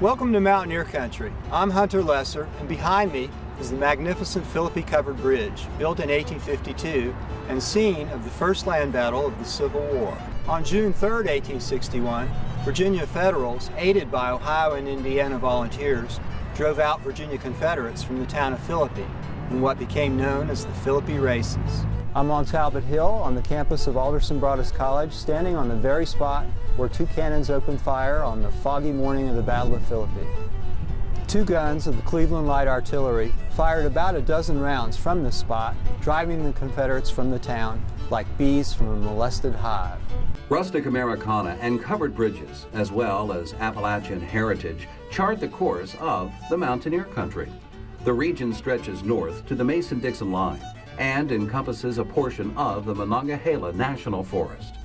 Welcome to Mountaineer Country. I'm Hunter Lesser, and behind me is the magnificent Philippi covered bridge, built in 1852 and scene of the first land battle of the Civil War. On June 3, 1861, Virginia Federals, aided by Ohio and Indiana volunteers, drove out Virginia Confederates from the town of Philippi in what became known as the Philippi Races. I'm on Talbot Hill on the campus of Alderson Broaddus College, standing on the very spot where two cannons opened fire on the foggy morning of the Battle of Philippi. Two guns of the Cleveland Light Artillery fired about a dozen rounds from this spot, driving the Confederates from the town like bees from a molested hive. Rustic Americana and covered bridges, as well as Appalachian heritage, chart the course of the Mountaineer Country. The region stretches north to the Mason-Dixon line and encompasses a portion of the Monongalia National Forest.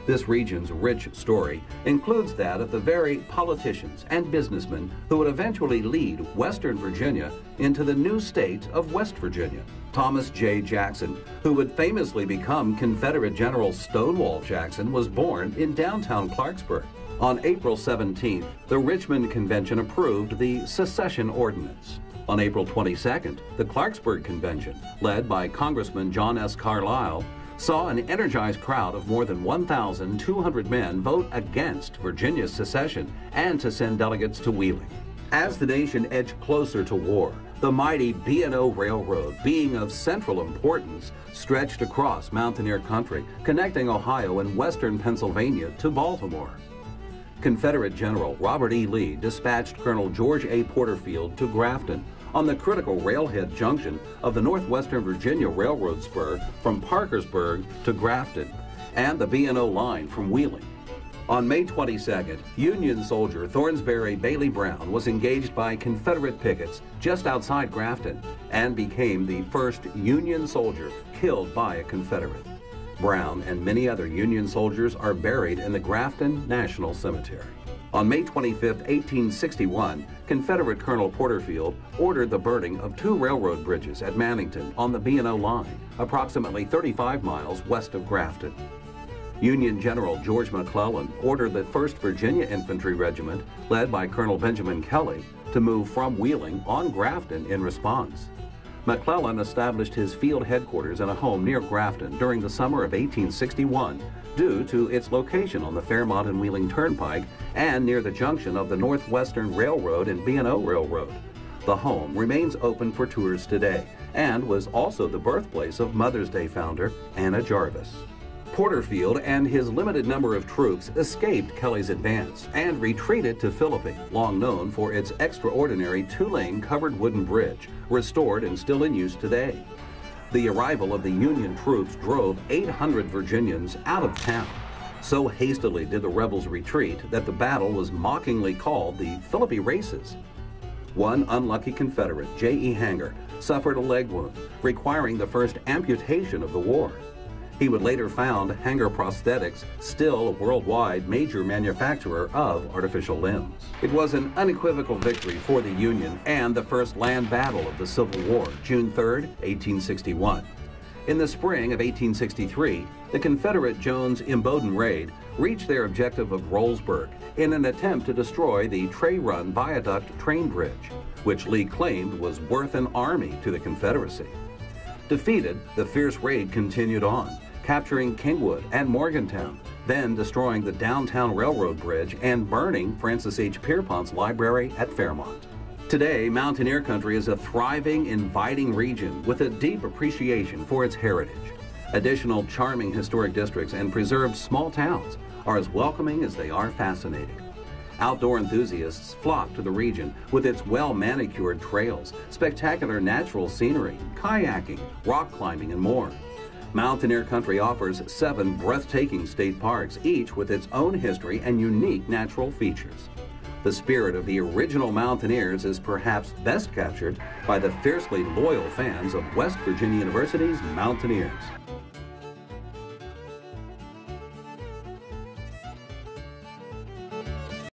This region's rich story includes that of the very politicians and businessmen who would eventually lead Western Virginia into the new state of West Virginia. Thomas J. Jackson, who would famously become Confederate General Stonewall Jackson, was born in downtown Clarksburg. On April 17th, the Richmond Convention approved the Secession Ordinance. On April 22nd, the Clarksburg Convention, led by Congressman John S. Carlisle, saw an energized crowd of more than 1,200 men vote against Virginia's secession and to send delegates to Wheeling. As the nation edged closer to war, the mighty B&O Railroad, being of central importance, stretched across Mountaineer Country, connecting Ohio and western Pennsylvania to Baltimore. Confederate General Robert E. Lee dispatched Colonel George A. Porterfield to Grafton on the critical railhead junction of the Northwestern Virginia Railroad spur from Parkersburg to Grafton and the B&O line from Wheeling. On May 22nd, Union soldier Thornsbury Bailey Brown was engaged by Confederate pickets just outside Grafton and became the first Union soldier killed by a Confederate. Brown and many other Union soldiers are buried in the Grafton National Cemetery. On May 25, 1861, Confederate Colonel Porterfield ordered the burning of two railroad bridges at Mannington on the B&O line, approximately 35 miles west of Grafton. Union General George McClellan ordered the 1st Virginia Infantry Regiment, led by Colonel Benjamin Kelley, to move from Wheeling on Grafton in response. McClellan established his field headquarters in a home near Grafton during the summer of 1861 due to its location on the Fairmont and Wheeling Turnpike and near the junction of the Northwestern Railroad and B&O Railroad. The home remains open for tours today and was also the birthplace of Mother's Day founder Anna Jarvis. Porterfield and his limited number of troops escaped Kelley's advance and retreated to Philippi, long known for its extraordinary two-lane covered wooden bridge, restored and still in use today. The arrival of the Union troops drove 800 Virginians out of town. So hastily did the rebels retreat that the battle was mockingly called the Philippi Races. One unlucky Confederate, J.E. Hanger, suffered a leg wound, requiring the first amputation of the war. He would later found Hanger Prosthetics, still a worldwide major manufacturer of artificial limbs. It was an unequivocal victory for the Union and the first land battle of the Civil War, June 3, 1861. In the spring of 1863, the Confederate Jones-Imboden raid reached their objective of Rowlesburg in an attempt to destroy the Tray Run Viaduct train bridge, which Lee claimed was worth an army to the Confederacy. Defeated, the fierce raid continued on, capturing Kingwood and Morgantown, then destroying the downtown railroad bridge and burning Francis H. Pierpont's library at Fairmont. Today, Mountaineer Country is a thriving, inviting region with a deep appreciation for its heritage. Additional charming historic districts and preserved small towns are as welcoming as they are fascinating. Outdoor enthusiasts flock to the region with its well-manicured trails, spectacular natural scenery, kayaking, rock climbing, and more. Mountaineer Country offers 7 breathtaking state parks, each with its own history and unique natural features. The spirit of the original Mountaineers is perhaps best captured by the fiercely loyal fans of West Virginia University's Mountaineers.